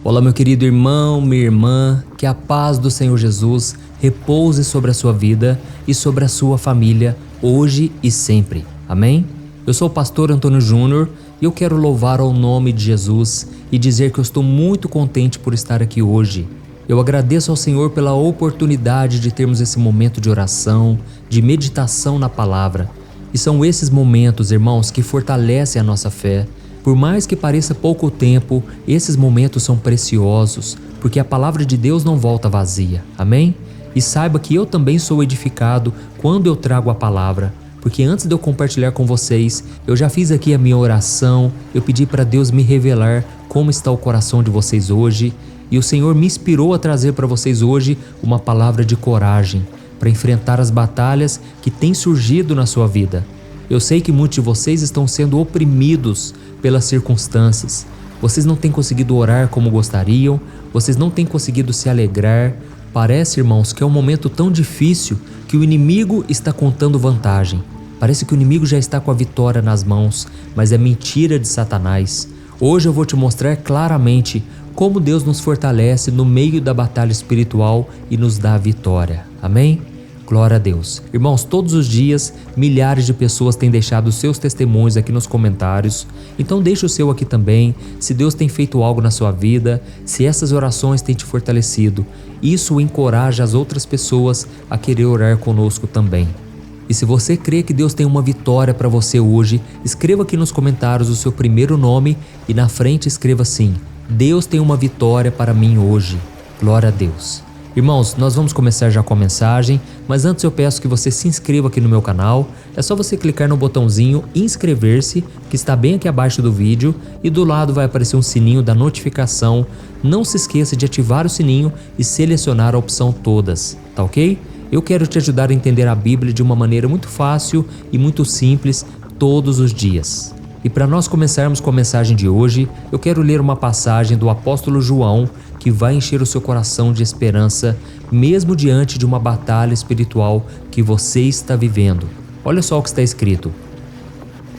Olá, meu querido irmão, minha irmã, que a paz do Senhor Jesus repouse sobre a sua vida e sobre a sua família, hoje e sempre. Amém? Eu sou o pastor Antônio Júnior e eu quero louvar ao nome de Jesus e dizer que eu estou muito contente por estar aqui hoje. Eu agradeço ao Senhor pela oportunidade de termos esse momento de oração, de meditação na palavra. E são esses momentos, irmãos, que fortalecem a nossa fé. Por mais que pareça pouco tempo, esses momentos são preciosos, porque a palavra de Deus não volta vazia. Amém? E saiba que eu também sou edificado quando eu trago a palavra, porque antes de eu compartilhar com vocês, eu já fiz aqui a minha oração, eu pedi para Deus me revelar como está o coração de vocês hoje, e o Senhor me inspirou a trazer para vocês hoje uma palavra de coragem, para enfrentar as batalhas que têm surgido na sua vida. Eu sei que muitos de vocês estão sendo oprimidos pelas circunstâncias. Vocês não têm conseguido orar como gostariam, vocês não têm conseguido se alegrar. Parece, irmãos, que é um momento tão difícil que o inimigo está contando vantagem. Parece que o inimigo já está com a vitória nas mãos, mas é mentira de Satanás. Hoje eu vou te mostrar claramente como Deus nos fortalece no meio da batalha espiritual e nos dá a vitória. Amém? Glória a Deus. Irmãos, todos os dias, milhares de pessoas têm deixado seus testemunhos aqui nos comentários. Então deixa o seu aqui também, se Deus tem feito algo na sua vida, se essas orações têm te fortalecido. Isso encoraja as outras pessoas a querer orar conosco também. E se você crê que Deus tem uma vitória para você hoje, escreva aqui nos comentários o seu primeiro nome e na frente escreva assim: Deus tem uma vitória para mim hoje. Glória a Deus. Irmãos, nós vamos começar já com a mensagem, mas antes eu peço que você se inscreva aqui no meu canal. É só você clicar no botãozinho inscrever-se, que está bem aqui abaixo do vídeo, e do lado vai aparecer um sininho da notificação. Não se esqueça de ativar o sininho e selecionar a opção todas, tá ok? Eu quero te ajudar a entender a Bíblia de uma maneira muito fácil e muito simples todos os dias. E para nós começarmos com a mensagem de hoje, eu quero ler uma passagem do apóstolo João que vai encher o seu coração de esperança, mesmo diante de uma batalha espiritual que você está vivendo. Olha só o que está escrito: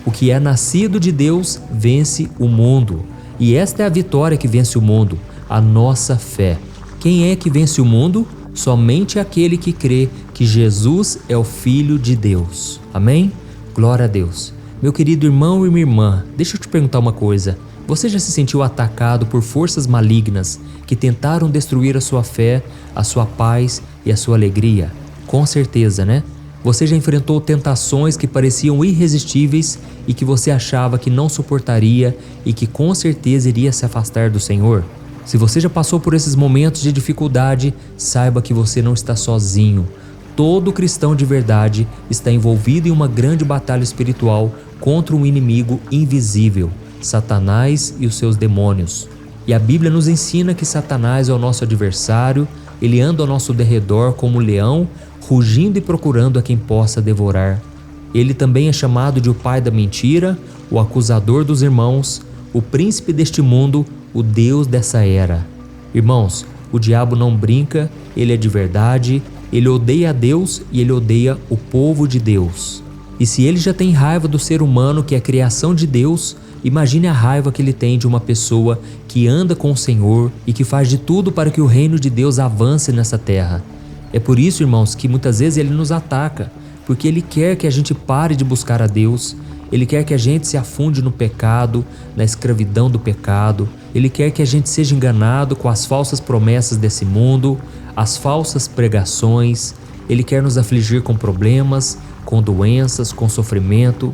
o que é nascido de Deus vence o mundo, e esta é a vitória que vence o mundo, a nossa fé. Quem é que vence o mundo? Somente aquele que crê que Jesus é o Filho de Deus. Amém? Glória a Deus. Meu querido irmão e minha irmã, deixa eu te perguntar uma coisa. Você já se sentiu atacado por forças malignas que tentaram destruir a sua fé, a sua paz e a sua alegria? Com certeza, né? Você já enfrentou tentações que pareciam irresistíveis e que você achava que não suportaria e que com certeza iria se afastar do Senhor? Se você já passou por esses momentos de dificuldade, saiba que você não está sozinho. Todo cristão de verdade está envolvido em uma grande batalha espiritual contra um inimigo invisível, Satanás e os seus demônios. E a Bíblia nos ensina que Satanás é o nosso adversário, ele anda ao nosso derredor como um leão, rugindo e procurando a quem possa devorar. Ele também é chamado de o pai da mentira, o acusador dos irmãos, o príncipe deste mundo, o Deus dessa era. Irmãos, o diabo não brinca, ele é de verdade, ele odeia a Deus e ele odeia o povo de Deus. E se ele já tem raiva do ser humano, que é a criação de Deus, imagine a raiva que ele tem de uma pessoa que anda com o Senhor e que faz de tudo para que o reino de Deus avance nessa terra. É por isso, irmãos, que muitas vezes ele nos ataca, porque ele quer que a gente pare de buscar a Deus, ele quer que a gente se afunde no pecado, na escravidão do pecado, ele quer que a gente seja enganado com as falsas promessas desse mundo, as falsas pregações, ele quer nos afligir com problemas, com doenças, com sofrimento.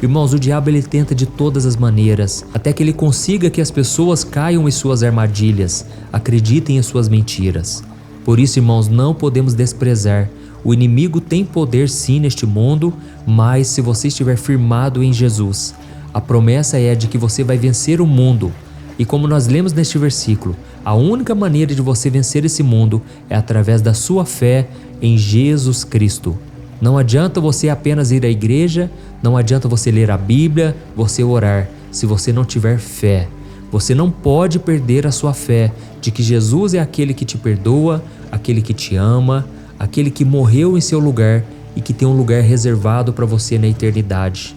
Irmãos, o diabo ele tenta de todas as maneiras, até que ele consiga que as pessoas caiam em suas armadilhas, acreditem em suas mentiras. Por isso, irmãos, não podemos desprezar. O inimigo tem poder sim neste mundo, mas se você estiver firmado em Jesus, a promessa é de que você vai vencer o mundo. E como nós lemos neste versículo, a única maneira de você vencer esse mundo é através da sua fé em Jesus Cristo. Não adianta você apenas ir à igreja, não adianta você ler a Bíblia, você orar, se você não tiver fé. Você não pode perder a sua fé de que Jesus é aquele que te perdoa, aquele que te ama, aquele que morreu em seu lugar e que tem um lugar reservado para você na eternidade.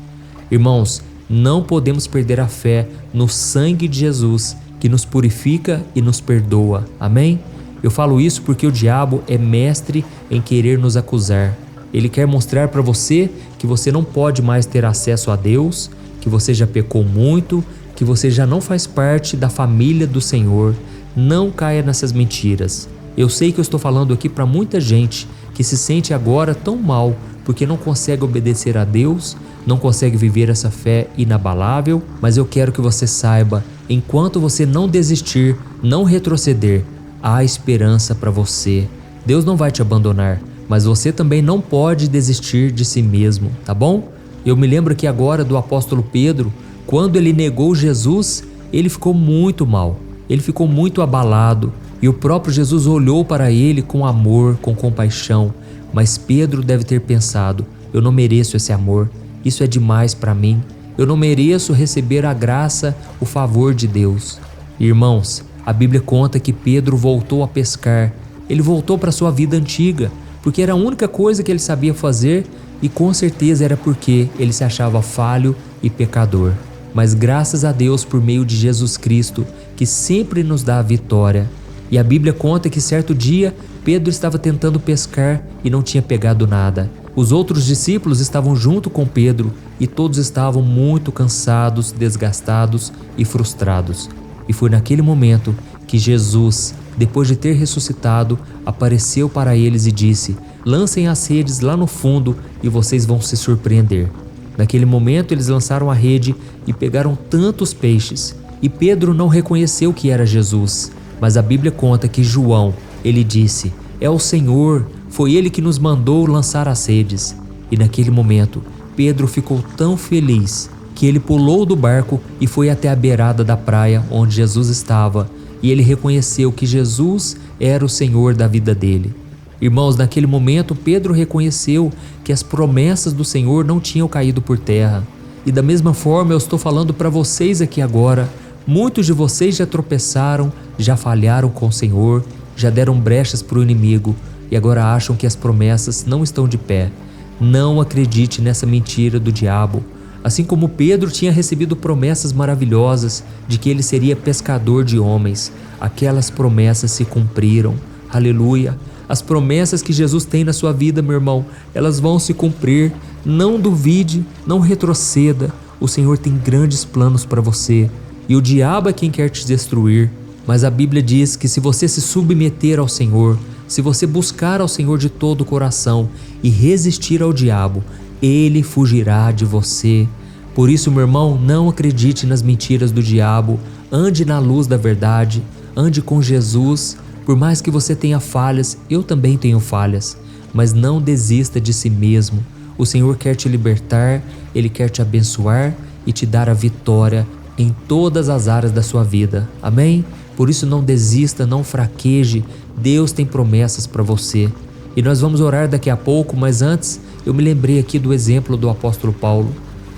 Irmãos, não podemos perder a fé no sangue de Jesus que nos purifica e nos perdoa. Amém? Eu falo isso porque o diabo é mestre em querer nos acusar. Ele quer mostrar para você que você não pode mais ter acesso a Deus, que você já pecou muito, que você já não faz parte da família do Senhor. Não caia nessas mentiras. Eu sei que eu estou falando aqui para muita gente que se sente agora tão mal porque não consegue obedecer a Deus, não consegue viver essa fé inabalável, mas eu quero que você saiba, enquanto você não desistir, não retroceder, há esperança para você. Deus não vai te abandonar, mas você também não pode desistir de si mesmo, tá bom? Eu me lembro aqui agora do apóstolo Pedro, quando ele negou Jesus, ele ficou muito mal, ele ficou muito abalado, e o próprio Jesus olhou para ele com amor, com compaixão, mas Pedro deve ter pensado, eu não mereço esse amor, isso é demais para mim, eu não mereço receber a graça, o favor de Deus. Irmãos, a Bíblia conta que Pedro voltou a pescar, ele voltou para sua vida antiga, porque era a única coisa que ele sabia fazer e com certeza era porque ele se achava falho e pecador. Mas graças a Deus por meio de Jesus Cristo, que sempre nos dá a vitória. E a Bíblia conta que certo dia Pedro estava tentando pescar e não tinha pegado nada. Os outros discípulos estavam junto com Pedro e todos estavam muito cansados, desgastados e frustrados. E foi naquele momento que Jesus, depois de ter ressuscitado, apareceu para eles e disse: lancem as redes lá no fundo e vocês vão se surpreender. Naquele momento eles lançaram a rede e pegaram tantos peixes. E Pedro não reconheceu que era Jesus. Mas a Bíblia conta que João, ele disse: é o Senhor, foi Ele que nos mandou lançar as redes. E naquele momento, Pedro ficou tão feliz que ele pulou do barco e foi até a beirada da praia onde Jesus estava. E ele reconheceu que Jesus era o Senhor da vida dele. Irmãos, naquele momento, Pedro reconheceu que as promessas do Senhor não tinham caído por terra. E da mesma forma, eu estou falando para vocês aqui agora. Muitos de vocês já tropeçaram, já falharam com o Senhor, já deram brechas para o inimigo e agora acham que as promessas não estão de pé. Não acredite nessa mentira do diabo. Assim como Pedro tinha recebido promessas maravilhosas de que ele seria pescador de homens, aquelas promessas se cumpriram. Aleluia! As promessas que Jesus tem na sua vida, meu irmão, elas vão se cumprir. Não duvide, não retroceda. O Senhor tem grandes planos para você. E o diabo é quem quer te destruir, mas a Bíblia diz que se você se submeter ao Senhor, se você buscar ao Senhor de todo o coração e resistir ao diabo, ele fugirá de você. Por isso, meu irmão, não acredite nas mentiras do diabo, ande na luz da verdade, ande com Jesus. Por mais que você tenha falhas, eu também tenho falhas, mas não desista de si mesmo. O Senhor quer te libertar, Ele quer te abençoar e te dar a vitória em todas as áreas da sua vida, amém? Por isso não desista, não fraqueje, Deus tem promessas para você. E nós vamos orar daqui a pouco, mas antes eu me lembrei aqui do exemplo do apóstolo Paulo.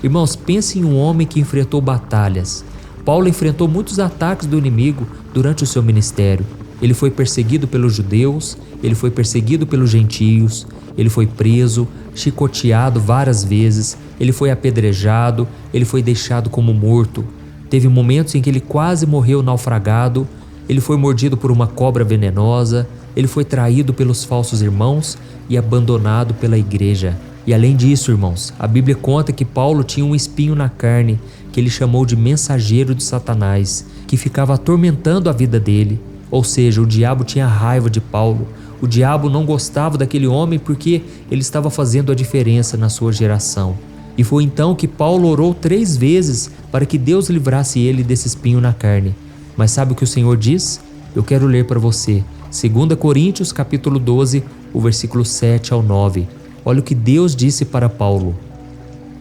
Irmãos, pense em um homem que enfrentou batalhas. Paulo enfrentou muitos ataques do inimigo durante o seu ministério. Ele foi perseguido pelos judeus, ele foi perseguido pelos gentios, ele foi preso, chicoteado várias vezes, ele foi apedrejado, ele foi deixado como morto. Teve momentos em que ele quase morreu naufragado, ele foi mordido por uma cobra venenosa, ele foi traído pelos falsos irmãos e abandonado pela igreja. E além disso, irmãos, a Bíblia conta que Paulo tinha um espinho na carne, que ele chamou de mensageiro de Satanás, que ficava atormentando a vida dele. Ou seja, o diabo tinha raiva de Paulo. O diabo não gostava daquele homem porque ele estava fazendo a diferença na sua geração. E foi então que Paulo orou 3 vezes para que Deus livrasse ele desse espinho na carne. Mas sabe o que o Senhor diz? Eu quero ler para você. 2 Coríntios capítulo 12, o versículo 7 ao 9. Olha o que Deus disse para Paulo.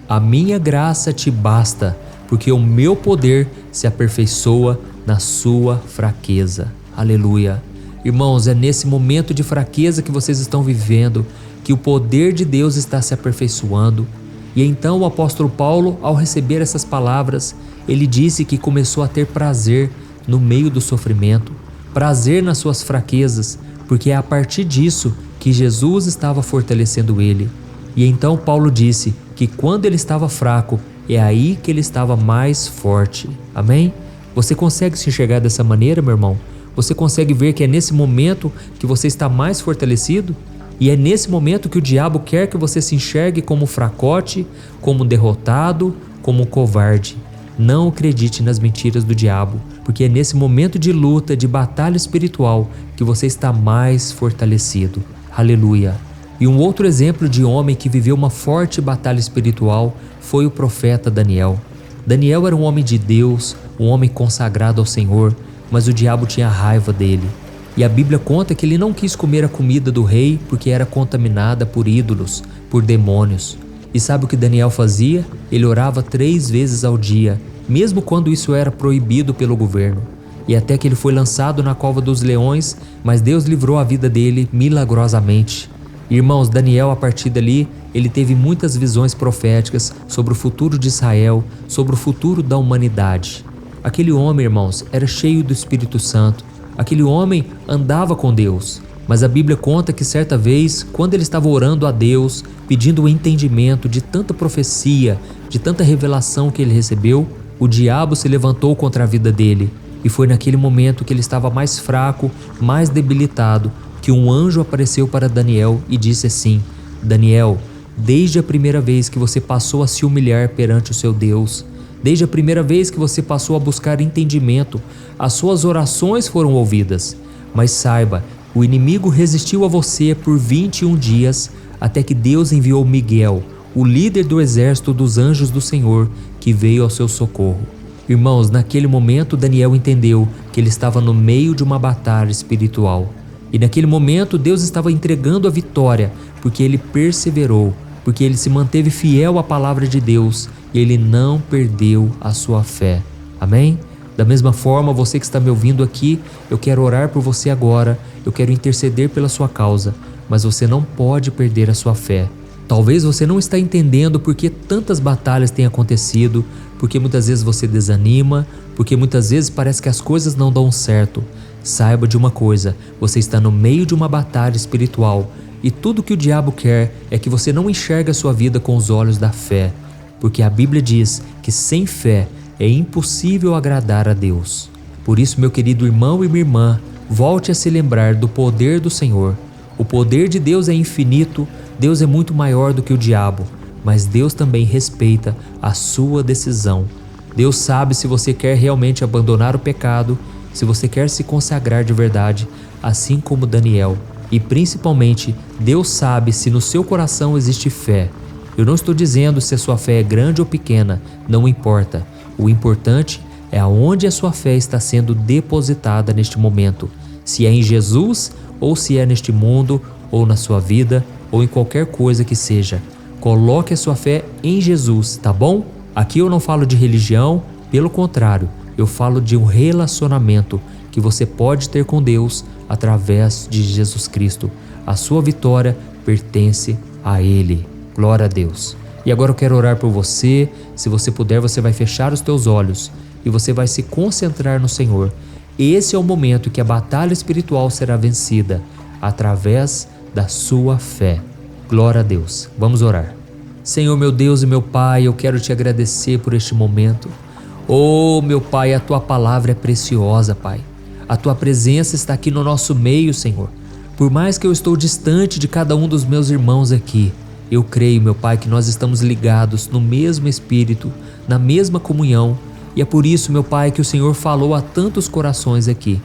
A minha graça te basta, porque o meu poder se aperfeiçoa na sua fraqueza. Aleluia. Irmãos, é nesse momento de fraqueza que vocês estão vivendo que o poder de Deus está se aperfeiçoando. E então o apóstolo Paulo, ao receber essas palavras, ele disse que começou a ter prazer no meio do sofrimento, prazer nas suas fraquezas, porque é a partir disso que Jesus estava fortalecendo ele. E então Paulo disse que quando ele estava fraco, é aí que ele estava mais forte. Amém? Você consegue se enxergar dessa maneira, meu irmão? Você consegue ver que é nesse momento que você está mais fortalecido? E é nesse momento que o diabo quer que você se enxergue como fracote, como derrotado, como covarde. Não acredite nas mentiras do diabo, porque é nesse momento de luta, de batalha espiritual, que você está mais fortalecido. Aleluia! E um outro exemplo de homem que viveu uma forte batalha espiritual foi o profeta Daniel. Daniel era um homem de Deus, um homem consagrado ao Senhor, mas o diabo tinha raiva dele. E a Bíblia conta que ele não quis comer a comida do rei porque era contaminada por ídolos, por demônios. E sabe o que Daniel fazia? Ele orava 3 vezes ao dia, mesmo quando isso era proibido pelo governo. E até que ele foi lançado na cova dos leões, mas Deus livrou a vida dele milagrosamente. Irmãos, Daniel, a partir dali, ele teve muitas visões proféticas sobre o futuro de Israel, sobre o futuro da humanidade. Aquele homem, irmãos, era cheio do Espírito Santo. Aquele homem andava com Deus. Mas a Bíblia conta que certa vez, quando ele estava orando a Deus, pedindo o entendimento de tanta profecia, de tanta revelação que ele recebeu, o diabo se levantou contra a vida dele. E foi naquele momento que ele estava mais fraco, mais debilitado, que um anjo apareceu para Daniel e disse assim: Daniel, desde a primeira vez que você passou a se humilhar perante o seu Deus, desde a primeira vez que você passou a buscar entendimento, as suas orações foram ouvidas. Mas saiba, o inimigo resistiu a você por 21 dias, até que Deus enviou Miguel, o líder do exército dos anjos do Senhor, que veio ao seu socorro. Irmãos, naquele momento Daniel entendeu que ele estava no meio de uma batalha espiritual. E naquele momento Deus estava entregando a vitória, porque ele perseverou, porque ele se manteve fiel à palavra de Deus e ele não perdeu a sua fé. Amém? Da mesma forma, você que está me ouvindo aqui, eu quero orar por você agora, eu quero interceder pela sua causa, mas você não pode perder a sua fé. Talvez você não está entendendo por que tantas batalhas têm acontecido, porque muitas vezes você desanima, porque muitas vezes parece que as coisas não dão certo. Saiba de uma coisa, você está no meio de uma batalha espiritual e tudo que o diabo quer é que você não enxergue a sua vida com os olhos da fé, porque a Bíblia diz que sem fé é impossível agradar a Deus. Por isso, meu querido irmão e minha irmã, volte a se lembrar do poder do Senhor. O poder de Deus é infinito, Deus é muito maior do que o diabo, mas Deus também respeita a sua decisão. Deus sabe se você quer realmente abandonar o pecado, se você quer se consagrar de verdade, assim como Daniel. E principalmente, Deus sabe se no seu coração existe fé. Eu não estou dizendo se a sua fé é grande ou pequena, não importa. O importante é aonde a sua fé está sendo depositada neste momento. Se é em Jesus, ou se é neste mundo, ou na sua vida, ou em qualquer coisa que seja. Coloque a sua fé em Jesus, tá bom? Aqui eu não falo de religião, pelo contrário. Eu falo de um relacionamento que você pode ter com Deus através de Jesus Cristo. A sua vitória pertence a Ele. Glória a Deus. E agora eu quero orar por você. Se você puder, você vai fechar os teus olhos e você vai se concentrar no Senhor. Esse é o momento que a batalha espiritual será vencida através da sua fé. Glória a Deus. Vamos orar. Senhor, meu Deus e meu Pai, eu quero te agradecer por este momento. Oh, meu Pai, a Tua palavra é preciosa, Pai. A Tua presença está aqui no nosso meio, Senhor. Por mais que eu estou distante de cada um dos meus irmãos aqui, eu creio, meu Pai, que nós estamos ligados no mesmo Espírito, na mesma comunhão. E é por isso, meu Pai, que o Senhor falou a tantos corações aqui.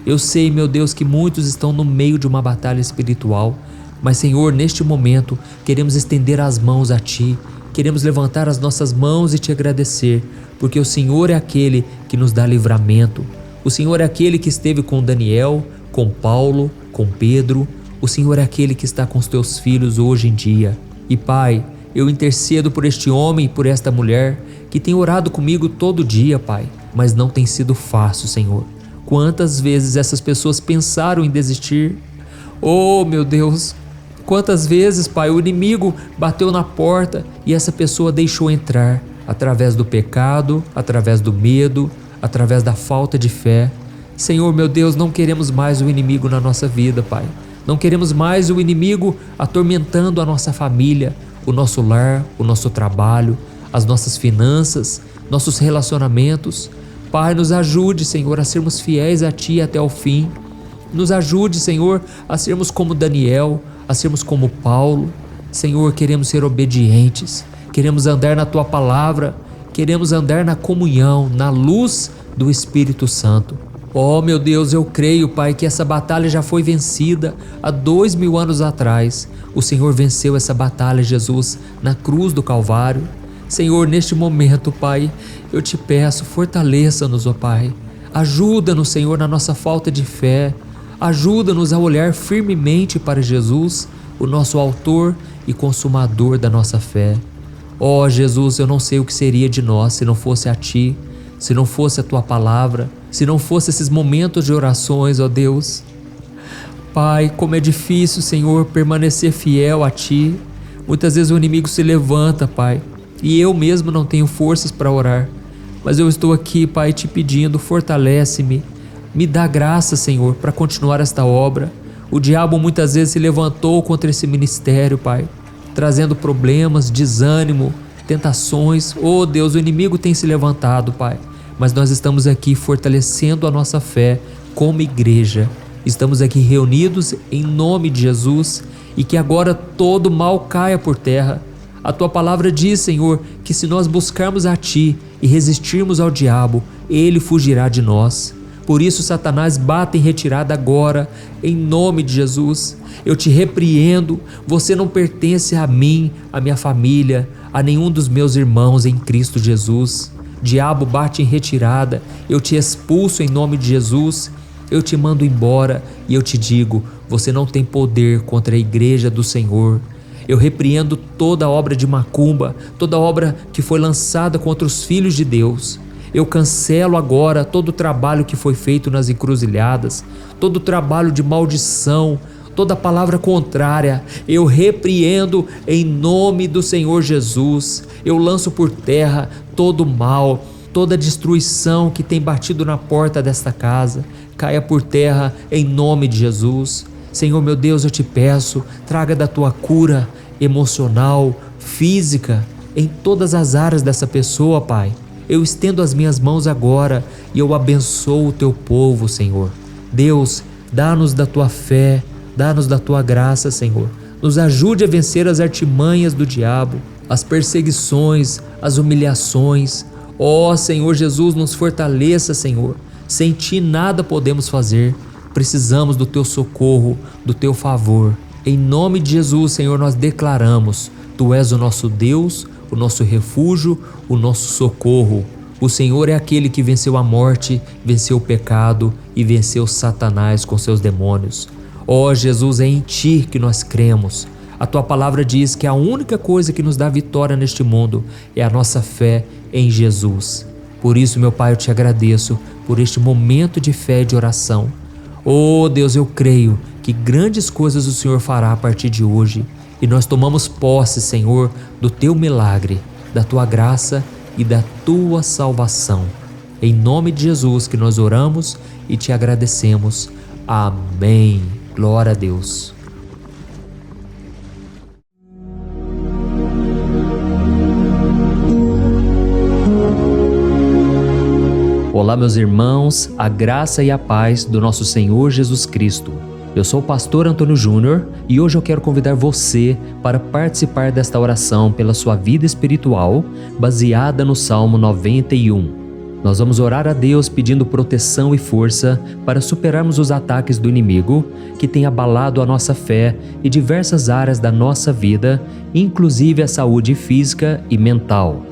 Eu sei, meu Deus, que muitos estão no meio de uma batalha espiritual, mas, Senhor, neste momento, queremos estender as mãos a Ti, queremos levantar as nossas mãos e Te agradecer, porque o Senhor é aquele que nos dá livramento. O Senhor é aquele que esteve com Daniel, com Paulo, com Pedro. O Senhor é aquele que está com os Teus filhos hoje em dia. E Pai, eu intercedo por este homem e por esta mulher que tem orado comigo todo dia, Pai, mas não tem sido fácil, Senhor. Quantas vezes essas pessoas pensaram em desistir? Oh, meu Deus! Quantas vezes, Pai, o inimigo bateu na porta e essa pessoa deixou entrar através do pecado, através do medo, através da falta de fé. Senhor, meu Deus, não queremos mais o inimigo na nossa vida, Pai. Não queremos mais o inimigo atormentando a nossa família, o nosso lar, o nosso trabalho, as nossas finanças, nossos relacionamentos. Pai, nos ajude, Senhor, a sermos fiéis a Ti até o fim. Nos ajude, Senhor, a sermos como Daniel, a sermos como Paulo. Senhor, queremos ser obedientes, queremos andar na Tua palavra, queremos andar na comunhão, na luz do Espírito Santo. Oh, meu Deus, eu creio, Pai, que essa batalha já foi vencida há 2000 anos atrás. O Senhor venceu essa batalha, Jesus, na cruz do Calvário. Senhor, neste momento, Pai, eu te peço, fortaleça-nos, ó Pai. Ajuda-nos, Senhor, na nossa falta de fé. Ajuda-nos a olhar firmemente para Jesus, o nosso autor e consumador da nossa fé. Ó Jesus, eu não sei o que seria de nós se não fosse a Ti, se não fosse a Tua palavra, se não fosse esses momentos de orações, ó Deus. Pai, como é difícil, Senhor, permanecer fiel a Ti. Muitas vezes o inimigo se levanta, Pai, e eu mesmo não tenho forças para orar. Mas eu estou aqui, Pai, te pedindo, fortalece-me. Me dá graça, Senhor, para continuar esta obra. O diabo muitas vezes se levantou contra esse ministério, Pai, trazendo problemas, desânimo, tentações. Oh Deus, o inimigo tem se levantado, Pai, mas nós estamos aqui fortalecendo a nossa fé como igreja. Estamos aqui reunidos em nome de Jesus e que agora todo mal caia por terra. A Tua palavra diz, Senhor, que se nós buscarmos a Ti e resistirmos ao diabo, ele fugirá de nós. Por isso, Satanás, bata em retirada agora, em nome de Jesus. Eu te repreendo, você não pertence a mim, a minha família, a nenhum dos meus irmãos em Cristo Jesus. Diabo, bate em retirada, eu te expulso em nome de Jesus. Eu te mando embora e eu te digo, você não tem poder contra a igreja do Senhor. Eu repreendo toda obra de macumba, toda obra que foi lançada contra os filhos de Deus. Eu cancelo agora todo o trabalho que foi feito nas encruzilhadas, todo o trabalho de maldição, toda palavra contrária. Eu repreendo em nome do Senhor Jesus. Eu lanço por terra todo o mal, toda destruição que tem batido na porta desta casa. Caia por terra em nome de Jesus. Senhor meu Deus, eu te peço, traga da Tua cura emocional, física, em todas as áreas dessa pessoa, Pai. Eu estendo as minhas mãos agora e eu abençoo o Teu povo, Senhor. Deus, dá-nos da Tua fé, dá-nos da Tua graça, Senhor. Nos ajude a vencer as artimanhas do diabo, as perseguições, as humilhações. Ó Senhor Jesus, nos fortaleça, Senhor. Sem Ti nada podemos fazer. Precisamos do Teu socorro, do Teu favor. Em nome de Jesus, Senhor, nós declaramos: Tu és o nosso Deus, o nosso refúgio, o nosso socorro. O Senhor é aquele que venceu a morte, venceu o pecado e venceu Satanás com seus demônios. Ó Jesus, é em Ti que nós cremos. A Tua palavra diz que a única coisa que nos dá vitória neste mundo é a nossa fé em Jesus. Por isso, meu Pai, eu te agradeço por este momento de fé e de oração. Oh Deus, eu creio que grandes coisas o Senhor fará a partir de hoje. E nós tomamos posse, Senhor, do Teu milagre, da Tua graça e da Tua salvação. Em nome de Jesus que nós oramos e te agradecemos. Amém. Glória a Deus. Olá, meus irmãos, a graça e a paz do nosso Senhor Jesus Cristo. Eu sou o pastor Antônio Júnior e hoje eu quero convidar você para participar desta oração pela sua vida espiritual, baseada no Salmo 91. Nós vamos orar a Deus pedindo proteção e força para superarmos os ataques do inimigo que tem abalado a nossa fé e diversas áreas da nossa vida, inclusive a saúde física e mental.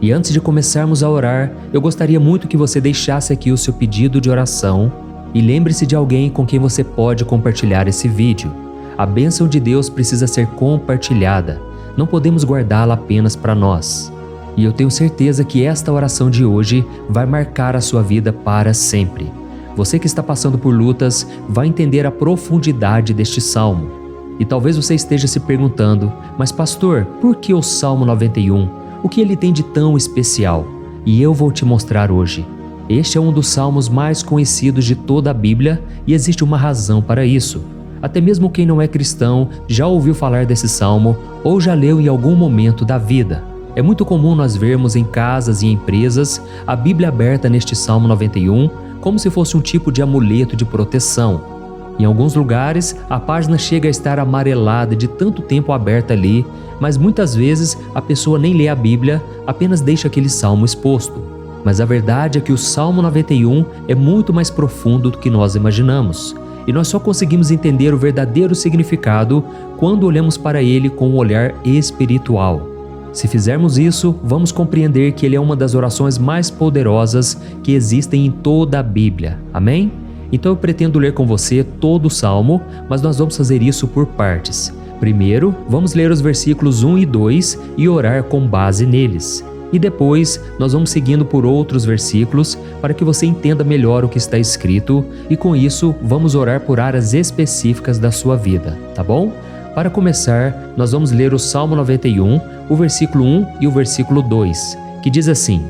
E antes de começarmos a orar, eu gostaria muito que você deixasse aqui o seu pedido de oração e lembre-se de alguém com quem você pode compartilhar esse vídeo. A bênção de Deus precisa ser compartilhada, não podemos guardá-la apenas para nós. E eu tenho certeza que esta oração de hoje vai marcar a sua vida para sempre. Você que está passando por lutas vai entender a profundidade deste salmo. E talvez você esteja se perguntando, mas pastor, por que o Salmo 91? O que ele tem de tão especial? E eu vou te mostrar hoje. Este é um dos salmos mais conhecidos de toda a Bíblia e existe uma razão para isso. Até mesmo quem não é cristão já ouviu falar desse salmo ou já leu em algum momento da vida. É muito comum nós vermos em casas e empresas a Bíblia aberta neste Salmo 91 como se fosse um tipo de amuleto de proteção. Em alguns lugares, a página chega a estar amarelada de tanto tempo aberta ali, mas muitas vezes a pessoa nem lê a Bíblia, apenas deixa aquele salmo exposto. Mas a verdade é que o Salmo 91 é muito mais profundo do que nós imaginamos. E nós só conseguimos entender o verdadeiro significado quando olhamos para ele com um olhar espiritual. Se fizermos isso, vamos compreender que ele é uma das orações mais poderosas que existem em toda a Bíblia. Amém? Então eu pretendo ler com você todo o Salmo, mas nós vamos fazer isso por partes. Primeiro, vamos ler os versículos 1 e 2 e orar com base neles. E depois, nós vamos seguindo por outros versículos para que você entenda melhor o que está escrito e com isso, vamos orar por áreas específicas da sua vida, tá bom? Para começar, nós vamos ler o Salmo 91, o versículo 1 e o versículo 2, que diz assim: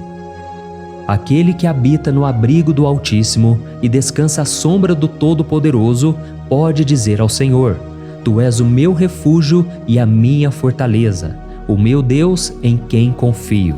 Aquele que habita no abrigo do Altíssimo e descansa à sombra do Todo-Poderoso pode dizer ao Senhor: Tu és o meu refúgio e a minha fortaleza, o meu Deus em quem confio.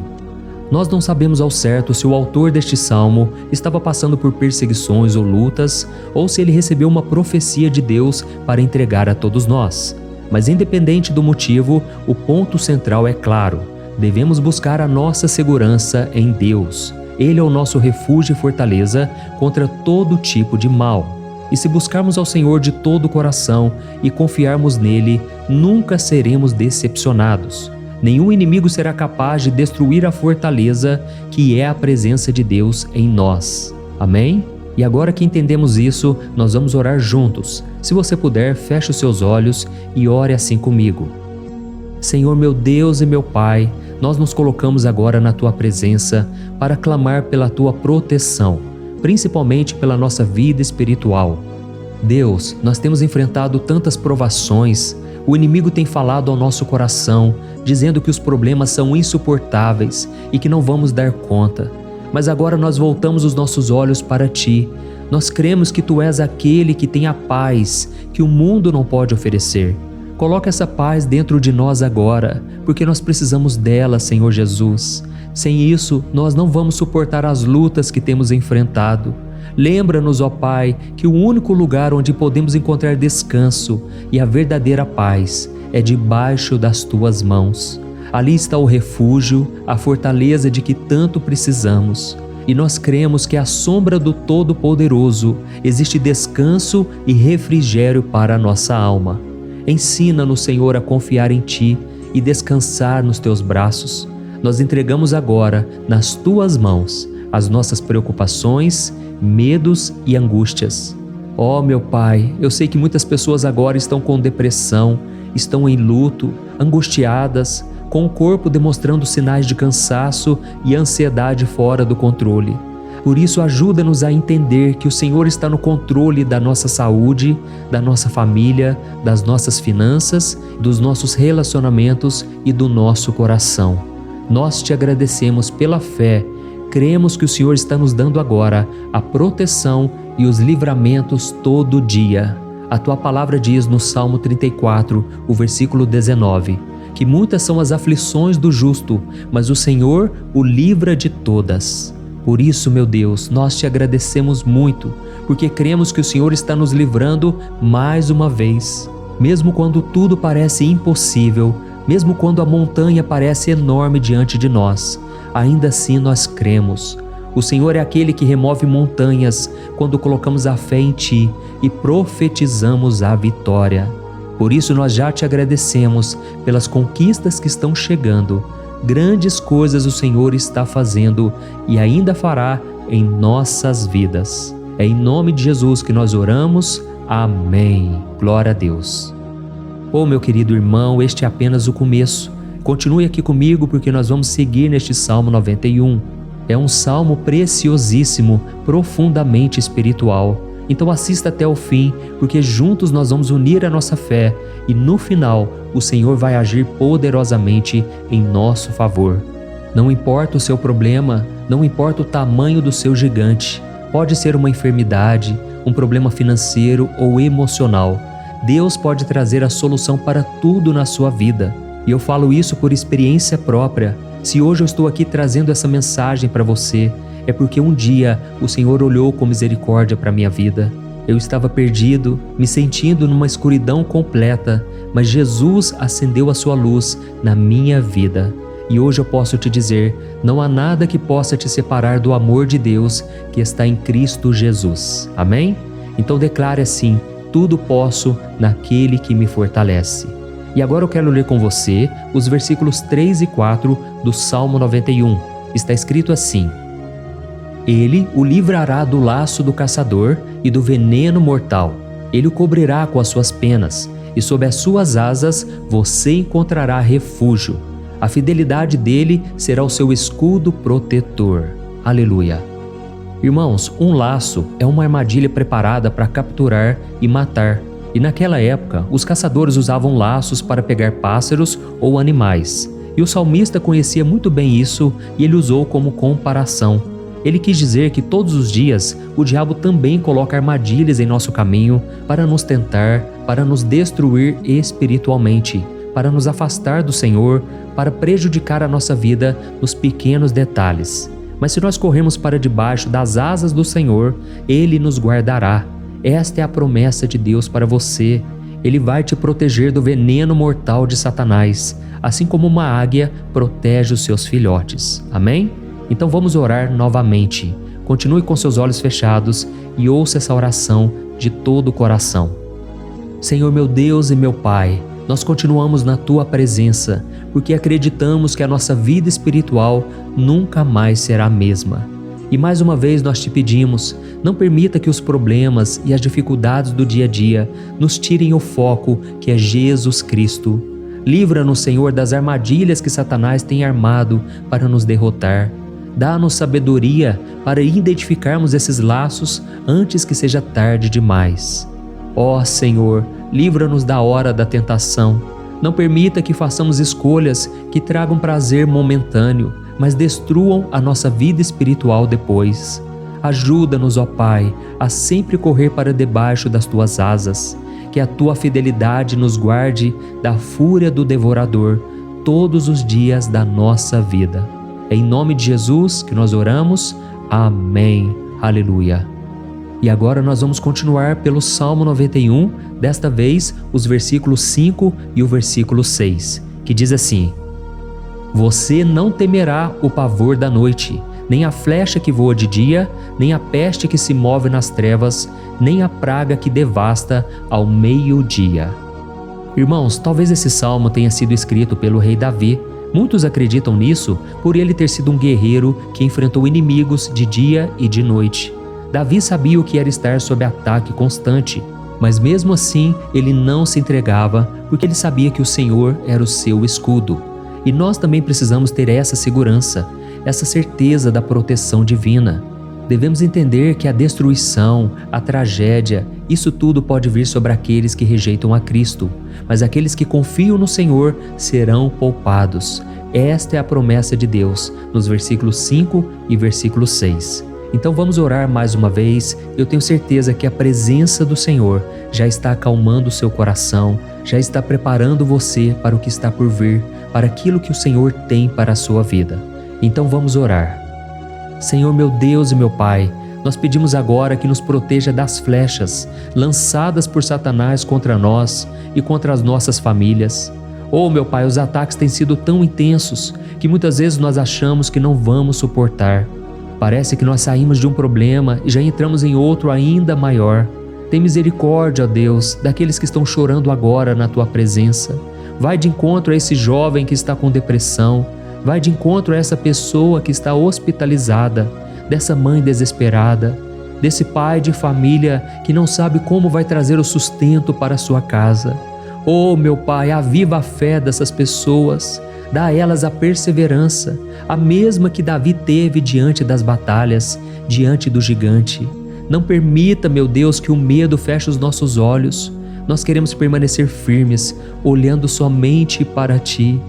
Nós não sabemos ao certo se o autor deste salmo estava passando por perseguições ou lutas, ou se ele recebeu uma profecia de Deus para entregar a todos nós. Mas independente do motivo, o ponto central é claro: devemos buscar a nossa segurança em Deus. Ele é o nosso refúgio e fortaleza contra todo tipo de mal. E se buscarmos ao Senhor de todo o coração e confiarmos nele, nunca seremos decepcionados. Nenhum inimigo será capaz de destruir a fortaleza que é a presença de Deus em nós. Amém? E agora que entendemos isso, nós vamos orar juntos. Se você puder, feche os seus olhos e ore assim comigo. Senhor meu Deus e meu Pai, nós nos colocamos agora na Tua presença para clamar pela Tua proteção, principalmente pela nossa vida espiritual. Deus, nós temos enfrentado tantas provações. O inimigo tem falado ao nosso coração, dizendo que os problemas são insuportáveis e que não vamos dar conta. Mas agora nós voltamos os nossos olhos para Ti. Nós cremos que Tu és aquele que tem a paz que o mundo não pode oferecer. Coloca essa paz dentro de nós agora, porque nós precisamos dela, Senhor Jesus. Sem isso, nós não vamos suportar as lutas que temos enfrentado. Lembra-nos, ó Pai, que o único lugar onde podemos encontrar descanso e a verdadeira paz é debaixo das Tuas mãos. Ali está o refúgio, a fortaleza de que tanto precisamos. E nós cremos que à sombra do Todo-Poderoso existe descanso e refrigério para a nossa alma. Ensina-nos, Senhor, a confiar em Ti e descansar nos Teus braços. Nós entregamos agora nas Tuas mãos as nossas preocupações, medos e angústias. Ó meu Pai, eu sei que muitas pessoas agora estão com depressão, estão em luto, angustiadas, com o corpo demonstrando sinais de cansaço e ansiedade fora do controle. Por isso, ajuda-nos a entender que o Senhor está no controle da nossa saúde, da nossa família, das nossas finanças, dos nossos relacionamentos e do nosso coração. Nós Te agradecemos pela fé. Cremos que o Senhor está nos dando agora a proteção e os livramentos todo dia. A Tua palavra diz no Salmo 34, o versículo 19, que muitas são as aflições do justo, mas o Senhor o livra de todas. Por isso, meu Deus, nós Te agradecemos muito, porque cremos que o Senhor está nos livrando mais uma vez. Mesmo quando tudo parece impossível, mesmo quando a montanha parece enorme diante de nós, ainda assim nós cremos. O Senhor é aquele que remove montanhas quando colocamos a fé em Ti e profetizamos a vitória. Por isso nós já Te agradecemos pelas conquistas que estão chegando. Grandes coisas o Senhor está fazendo e ainda fará em nossas vidas. É em nome de Jesus que nós oramos. Amém. Glória a Deus. Meu querido irmão, este é apenas o começo. Continue aqui comigo porque nós vamos seguir neste Salmo 91. É um salmo preciosíssimo, profundamente espiritual. Então assista até o fim, porque juntos nós vamos unir a nossa fé e no final o Senhor vai agir poderosamente em nosso favor. Não importa o seu problema, não importa o tamanho do seu gigante, pode ser uma enfermidade, um problema financeiro ou emocional. Deus pode trazer a solução para tudo na sua vida. E eu falo isso por experiência própria. Se hoje eu estou aqui trazendo essa mensagem para você, é porque um dia o Senhor olhou com misericórdia para a minha vida. Eu estava perdido, me sentindo numa escuridão completa, mas Jesus acendeu a sua luz na minha vida. E hoje eu posso te dizer, não há nada que possa te separar do amor de Deus que está em Cristo Jesus. Amém? Então declare assim: tudo posso naquele que me fortalece. E agora eu quero ler com você os versículos 3 e 4 do Salmo 91. Está escrito assim: Ele o livrará do laço do caçador e do veneno mortal. Ele o cobrirá com as suas penas, e sob as suas asas você encontrará refúgio. A fidelidade dele será o seu escudo protetor. Aleluia. Irmãos, um laço é uma armadilha preparada para capturar e matar. E naquela época, os caçadores usavam laços para pegar pássaros ou animais. E o salmista conhecia muito bem isso e ele usou como comparação. Ele quis dizer que todos os dias o diabo também coloca armadilhas em nosso caminho para nos tentar, para nos destruir espiritualmente, para nos afastar do Senhor, para prejudicar a nossa vida nos pequenos detalhes. Mas se nós corrermos para debaixo das asas do Senhor, Ele nos guardará. Esta é a promessa de Deus para você. Ele vai te proteger do veneno mortal de Satanás, assim como uma águia protege os seus filhotes. Amém? Então vamos orar novamente. Continue com seus olhos fechados e ouça essa oração de todo o coração. Senhor meu Deus e meu Pai, nós continuamos na Tua presença, porque acreditamos que a nossa vida espiritual nunca mais será a mesma. E mais uma vez nós te pedimos, não permita que os problemas e as dificuldades do dia a dia nos tirem o foco que é Jesus Cristo. Livra-nos, Senhor, das armadilhas que Satanás tem armado para nos derrotar. Dá-nos sabedoria para identificarmos esses laços antes que seja tarde demais. Ó Senhor, livra-nos da hora da tentação. Não permita que façamos escolhas que tragam prazer momentâneo, mas destruam a nossa vida espiritual depois. Ajuda-nos, ó Pai, a sempre correr para debaixo das Tuas asas. Que a Tua fidelidade nos guarde da fúria do devorador todos os dias da nossa vida. É em nome de Jesus que nós oramos. Amém. Aleluia. E agora nós vamos continuar pelo Salmo 91, desta vez os versículos 5 e o versículo 6, que diz assim: Você não temerá o pavor da noite, nem a flecha que voa de dia, nem a peste que se move nas trevas, nem a praga que devasta ao meio-dia. Irmãos, talvez esse salmo tenha sido escrito pelo rei Davi. Muitos acreditam nisso por ele ter sido um guerreiro que enfrentou inimigos de dia e de noite. Davi sabia o que era estar sob ataque constante, mas mesmo assim ele não se entregava porque ele sabia que o Senhor era o seu escudo. E nós também precisamos ter essa segurança, essa certeza da proteção divina. Devemos entender que a destruição, a tragédia, isso tudo pode vir sobre aqueles que rejeitam a Cristo, mas aqueles que confiam no Senhor serão poupados. Esta é a promessa de Deus, nos versículos 5 e versículo 6. Então vamos orar mais uma vez. Eu tenho certeza que a presença do Senhor já está acalmando o seu coração, já está preparando você para o que está por vir, para aquilo que o Senhor tem para a sua vida. Então vamos orar. Senhor meu Deus e meu Pai, nós pedimos agora que nos proteja das flechas lançadas por Satanás contra nós e contra as nossas famílias. Oh meu Pai, os ataques têm sido tão intensos que muitas vezes nós achamos que não vamos suportar. Parece que nós saímos de um problema e já entramos em outro ainda maior. Tem misericórdia, ó Deus, daqueles que estão chorando agora na Tua presença. Vai de encontro a esse jovem que está com depressão. Vai de encontro a essa pessoa que está hospitalizada, dessa mãe desesperada, desse pai de família que não sabe como vai trazer o sustento para a sua casa. Oh, meu Pai, aviva a fé dessas pessoas, dá a elas a perseverança, a mesma que Davi teve diante das batalhas, diante do gigante. Não permita, meu Deus, que o medo feche os nossos olhos. Nós queremos permanecer firmes, olhando somente para Ti.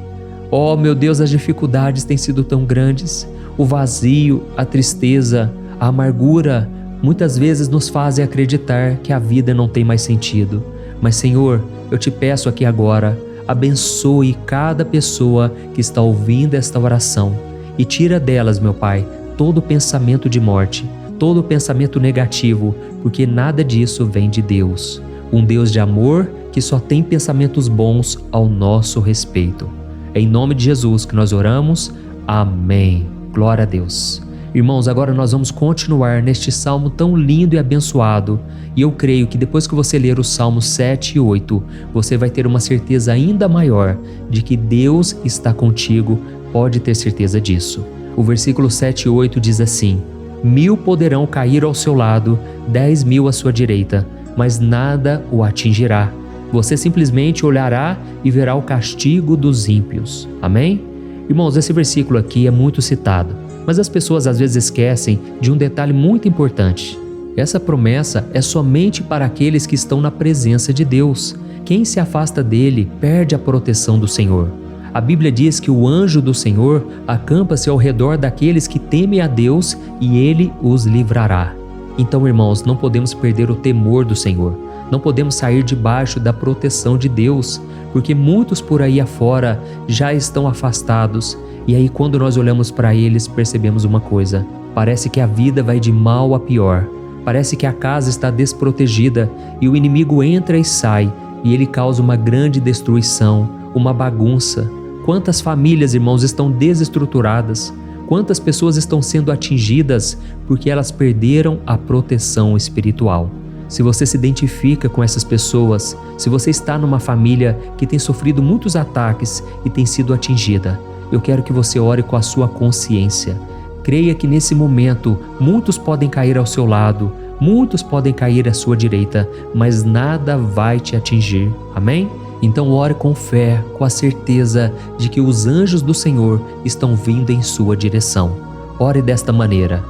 Oh, meu Deus, as dificuldades têm sido tão grandes. O vazio, a tristeza, a amargura, muitas vezes nos fazem acreditar que a vida não tem mais sentido. Mas, Senhor, eu Te peço aqui agora, abençoe cada pessoa que está ouvindo esta oração e tira delas, meu Pai, todo pensamento de morte, todo pensamento negativo, porque nada disso vem de Deus. Um Deus de amor que só tem pensamentos bons ao nosso respeito. É em nome de Jesus que nós oramos. Amém. Glória a Deus. Irmãos, agora nós vamos continuar neste salmo tão lindo e abençoado. E eu creio que depois que você ler os salmos 7 e 8, você vai ter uma certeza ainda maior de que Deus está contigo. Pode ter certeza disso. O versículo 7 e 8 diz assim: 1000 poderão cair ao seu lado, 10.000 à sua direita, mas nada o atingirá. Você simplesmente olhará e verá o castigo dos ímpios. Amém? Irmãos, esse versículo aqui é muito citado, mas as pessoas às vezes esquecem de um detalhe muito importante. Essa promessa é somente para aqueles que estão na presença de Deus. Quem se afasta dele perde a proteção do Senhor. A Bíblia diz que o anjo do Senhor acampa-se ao redor daqueles que temem a Deus e ele os livrará. Então, irmãos, não podemos perder o temor do Senhor. Não podemos sair debaixo da proteção de Deus, porque muitos por aí afora já estão afastados. E aí, quando nós olhamos para eles, percebemos uma coisa: parece que a vida vai de mal a pior. Parece que a casa está desprotegida e o inimigo entra e sai e ele causa uma grande destruição, uma bagunça. Quantas famílias, irmãos, estão desestruturadas? Quantas pessoas estão sendo atingidas porque elas perderam a proteção espiritual? Se você se identifica com essas pessoas, se você está numa família que tem sofrido muitos ataques e tem sido atingida, eu quero que você ore com a sua consciência. Creia que nesse momento muitos podem cair ao seu lado, muitos podem cair à sua direita, mas nada vai te atingir. Amém? Então ore com fé, com a certeza de que os anjos do Senhor estão vindo em sua direção. Ore desta maneira: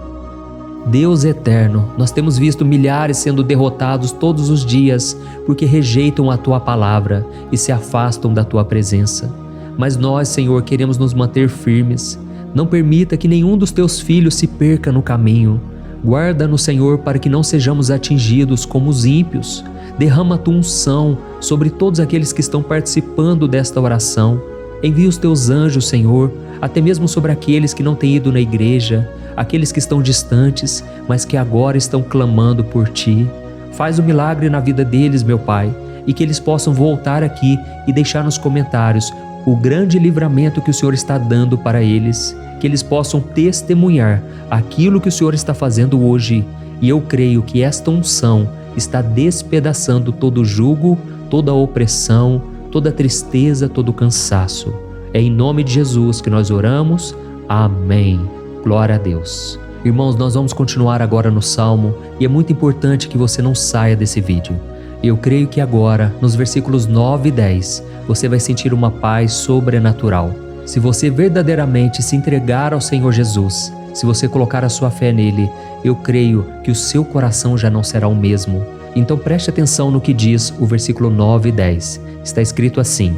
Deus eterno, nós temos visto milhares sendo derrotados todos os dias porque rejeitam a Tua palavra e se afastam da Tua presença. Mas nós, Senhor, queremos nos manter firmes. Não permita que nenhum dos Teus filhos se perca no caminho. Guarda-nos, Senhor, para que não sejamos atingidos como os ímpios. Derrama a Tua unção sobre todos aqueles que estão participando desta oração. Envia os Teus anjos, Senhor, até mesmo sobre aqueles que não têm ido na igreja, aqueles que estão distantes, mas que agora estão clamando por Ti. Faz o milagre na vida deles, meu Pai, e que eles possam voltar aqui e deixar nos comentários o grande livramento que o Senhor está dando para eles, que eles possam testemunhar aquilo que o Senhor está fazendo hoje. E eu creio que esta unção está despedaçando todo jugo, toda opressão, toda tristeza, todo cansaço. É em nome de Jesus que nós oramos. Amém. Glória a Deus. Irmãos, nós vamos continuar agora no Salmo e é muito importante que você não saia desse vídeo. Eu creio que agora, nos versículos 9 e 10, você vai sentir uma paz sobrenatural. Se você verdadeiramente se entregar ao Senhor Jesus, se você colocar a sua fé nele, eu creio que o seu coração já não será o mesmo. Então preste atenção no que diz o versículo 9 e 10. Está escrito assim: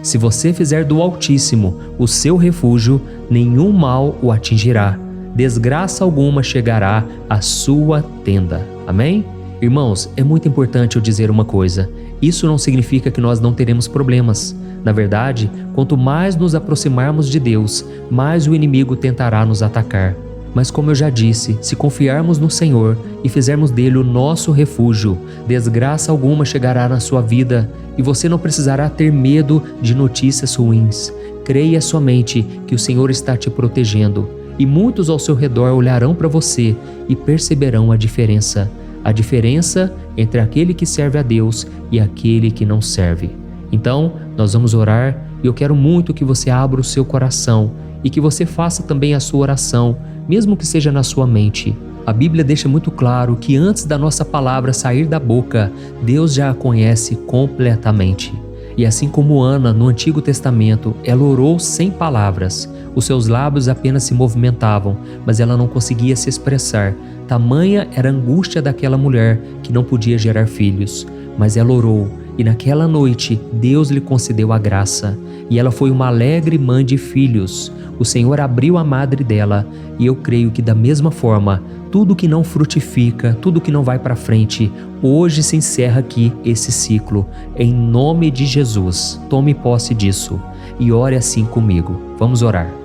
Se você fizer do Altíssimo o seu refúgio, nenhum mal o atingirá, desgraça alguma chegará à sua tenda. Amém? Irmãos, é muito importante eu dizer uma coisa: isso não significa que nós não teremos problemas. Na verdade, quanto mais nos aproximarmos de Deus, mais o inimigo tentará nos atacar. Mas como eu já disse, se confiarmos no Senhor e fizermos dele o nosso refúgio, desgraça alguma chegará na sua vida e você não precisará ter medo de notícias ruins. Creia somente que o Senhor está te protegendo e muitos ao seu redor olharão para você e perceberão a diferença entre aquele que serve a Deus e aquele que não serve. Então, nós vamos orar e eu quero muito que você abra o seu coração e que você faça também a sua oração, mesmo que seja na sua mente. A Bíblia deixa muito claro que antes da nossa palavra sair da boca, Deus já a conhece completamente. E assim como Ana, no Antigo Testamento, ela orou sem palavras. Os seus lábios apenas se movimentavam, mas ela não conseguia se expressar. Tamanha era a angústia daquela mulher que não podia gerar filhos. Mas ela orou E naquela noite, Deus lhe concedeu a graça, e ela foi uma alegre mãe de filhos. O Senhor abriu a madre dela, e eu creio que da mesma forma, tudo que não frutifica, tudo que não vai para frente, hoje se encerra aqui esse ciclo. Em nome de Jesus, tome posse disso e ore assim comigo. Vamos orar.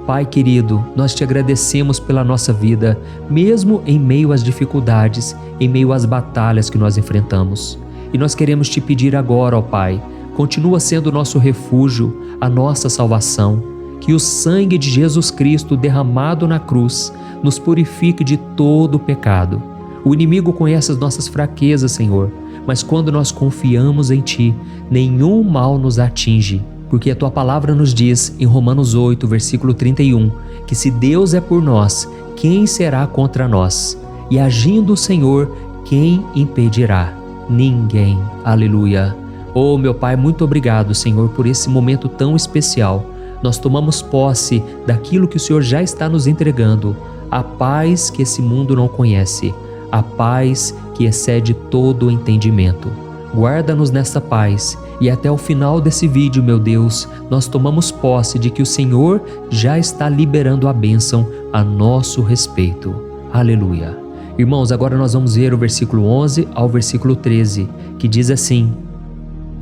Pai querido, nós te agradecemos pela nossa vida, mesmo em meio às dificuldades, em meio às batalhas que nós enfrentamos. E nós queremos te pedir agora, ó Pai, continua sendo o nosso refúgio, a nossa salvação, que o sangue de Jesus Cristo derramado na cruz nos purifique de todo o pecado. O inimigo conhece as nossas fraquezas, Senhor, mas quando nós confiamos em Ti, nenhum mal nos atinge. Porque a Tua palavra nos diz, em Romanos 8, versículo 31, que se Deus é por nós, quem será contra nós? E agindo o Senhor, quem impedirá? Ninguém. Aleluia. Oh, meu Pai, muito obrigado, Senhor, por esse momento tão especial. Nós tomamos posse daquilo que o Senhor já está nos entregando, a paz que esse mundo não conhece, a paz que excede todo o entendimento. Guarda-nos nessa paz e até o final desse vídeo, meu Deus, nós tomamos posse de que o Senhor já está liberando a bênção a nosso respeito. Aleluia. Irmãos, agora nós vamos ver o versículo 11 ao versículo 13, que diz assim: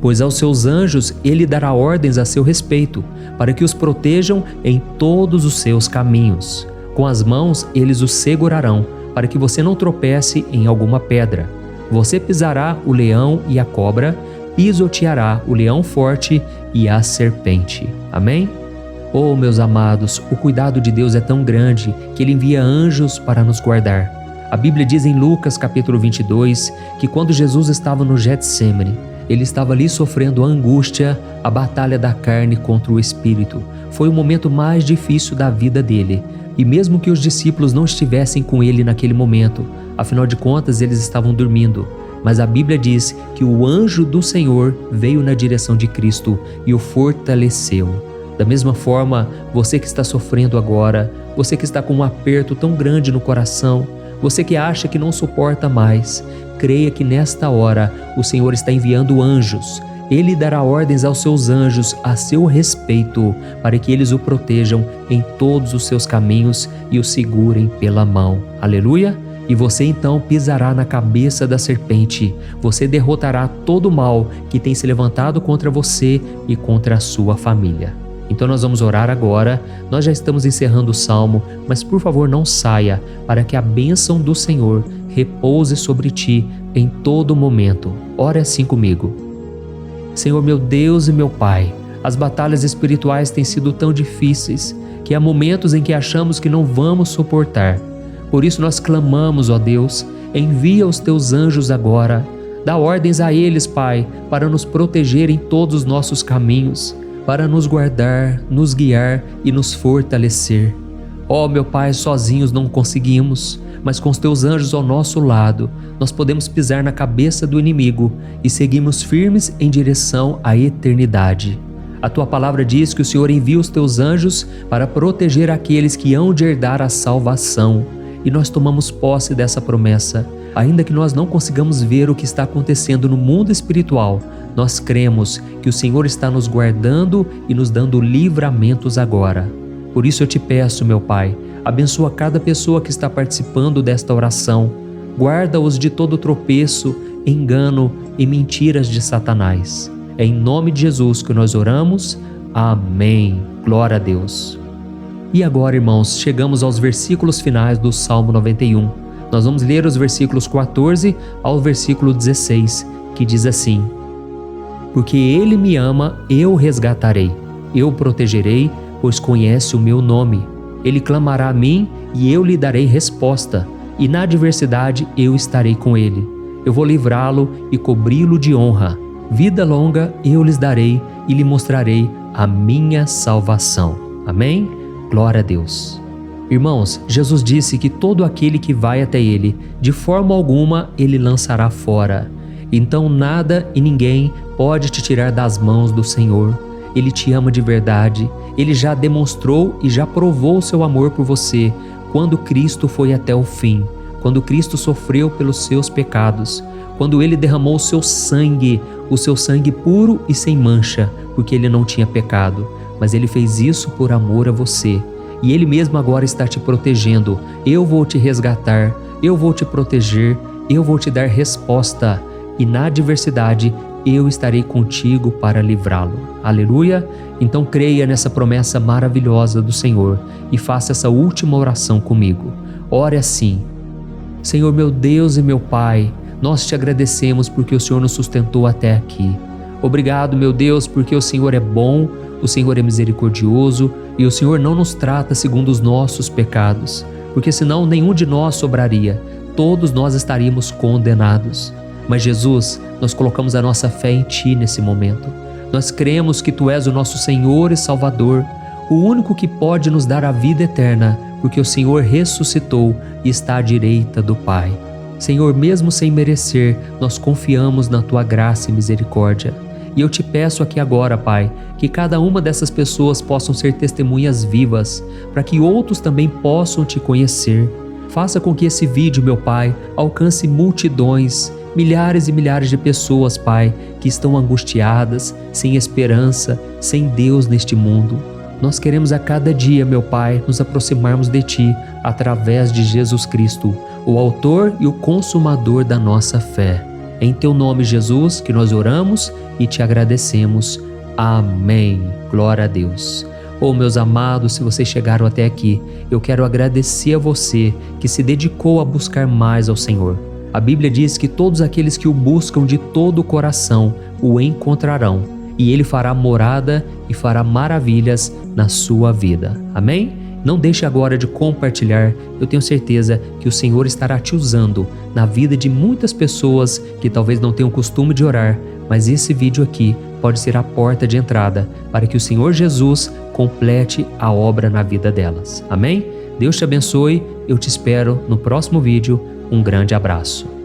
Pois aos seus anjos ele dará ordens a seu respeito, para que os protejam em todos os seus caminhos. Com as mãos eles os segurarão, para que você não tropece em alguma pedra. Você pisará o leão e a cobra, pisoteará o leão forte e a serpente. Amém? Oh, meus amados, o cuidado de Deus é tão grande que Ele envia anjos para nos guardar. A Bíblia diz em Lucas capítulo 22 que quando Jesus estava no Getsêmani, Ele estava ali sofrendo a angústia, a batalha da carne contra o espírito. Foi o momento mais difícil da vida dele. E mesmo que os discípulos não estivessem com ele naquele momento, afinal de contas eles estavam dormindo, mas a Bíblia diz que o anjo do Senhor veio na direção de Cristo e o fortaleceu. Da mesma forma, você que está sofrendo agora, você que está com um aperto tão grande no coração, você que acha que não suporta mais, creia que nesta hora o Senhor está enviando anjos. Ele dará ordens aos seus anjos a seu respeito, para que eles o protejam em todos os seus caminhos e o segurem pela mão. Aleluia! E você então pisará na cabeça da serpente. Você derrotará todo o mal que tem se levantado contra você e contra a sua família. Então nós vamos orar agora. Nós já estamos encerrando o salmo, mas por favor não saia, para que a bênção do Senhor repouse sobre ti em todo momento. Ore assim comigo. Senhor, meu Deus e meu Pai, as batalhas espirituais têm sido tão difíceis que há momentos em que achamos que não vamos suportar. Por isso nós clamamos, ó Deus, envia os teus anjos agora. Dá ordens a eles, Pai, para nos proteger em todos os nossos caminhos, para nos guardar, nos guiar e nos fortalecer. Ó meu Pai, sozinhos não conseguimos, mas com os teus anjos ao nosso lado, nós podemos pisar na cabeça do inimigo e seguirmos firmes em direção à eternidade. A tua palavra diz que o Senhor envia os teus anjos para proteger aqueles que hão de herdar a salvação. E nós tomamos posse dessa promessa. Ainda que nós não consigamos ver o que está acontecendo no mundo espiritual, nós cremos que o Senhor está nos guardando e nos dando livramentos agora. Por isso eu te peço, meu Pai, abençoa cada pessoa que está participando desta oração. Guarda-os de todo tropeço, engano e mentiras de Satanás. É em nome de Jesus que nós oramos. Amém. Glória a Deus. E agora, irmãos, chegamos aos versículos finais do Salmo 91. Nós vamos ler os versículos 14 ao versículo 16, que diz assim: Porque Ele me ama, eu o resgatarei. Eu o protegerei, pois conhece o meu nome. Ele clamará a mim e eu lhe darei resposta. E na adversidade eu estarei com ele. Eu vou livrá-lo e cobri-lo de honra. Vida longa eu lhes darei e lhe mostrarei a minha salvação. Amém? Glória a Deus. Irmãos, Jesus disse que todo aquele que vai até ele, de forma alguma ele lançará fora. Então nada e ninguém pode te tirar das mãos do Senhor. Ele te ama de verdade. Ele já demonstrou e já provou o seu amor por você quando Cristo foi até o fim, quando Cristo sofreu pelos seus pecados, quando Ele derramou o seu sangue, o seu sangue puro e sem mancha, porque ele não tinha pecado, mas ele fez isso por amor a você. E ele mesmo agora está te protegendo. Eu vou te resgatar, eu vou te proteger, eu vou te dar resposta. E na adversidade, eu estarei contigo para livrá-lo. Aleluia! Então creia nessa promessa maravilhosa do Senhor e faça essa última oração comigo. Ore assim: Senhor meu Deus e meu Pai, nós te agradecemos porque o Senhor nos sustentou até aqui. Obrigado, meu Deus, porque o Senhor é bom, o Senhor é misericordioso e o Senhor não nos trata segundo os nossos pecados, porque senão nenhum de nós sobraria, todos nós estaríamos condenados. Mas Jesus, nós colocamos a nossa fé em Ti nesse momento. Nós cremos que Tu és o nosso Senhor e Salvador, o único que pode nos dar a vida eterna, porque o Senhor ressuscitou e está à direita do Pai. Senhor, mesmo sem merecer, nós confiamos na Tua graça e misericórdia. E eu te peço aqui agora, Pai, que cada uma dessas pessoas possam ser testemunhas vivas, para que outros também possam Te conhecer. Faça com que esse vídeo, meu Pai, alcance multidões, milhares e milhares de pessoas, Pai, que estão angustiadas, sem esperança, sem Deus neste mundo. Nós queremos a cada dia, meu Pai, nos aproximarmos de Ti através de Jesus Cristo, o autor e o consumador da nossa fé. É em Teu nome, Jesus, que nós oramos e Te agradecemos. Amém. Glória a Deus. Oh, meus amados, se vocês chegaram até aqui, eu quero agradecer a você que se dedicou a buscar mais ao Senhor. A Bíblia diz que todos aqueles que o buscam de todo o coração o encontrarão, e Ele fará morada e fará maravilhas na sua vida. Amém? Não deixe agora de compartilhar, eu tenho certeza que o Senhor estará te usando na vida de muitas pessoas que talvez não tenham costume de orar, mas esse vídeo aqui pode ser a porta de entrada para que o Senhor Jesus complete a obra na vida delas. Amém? Deus te abençoe, eu te espero no próximo vídeo. Um grande abraço.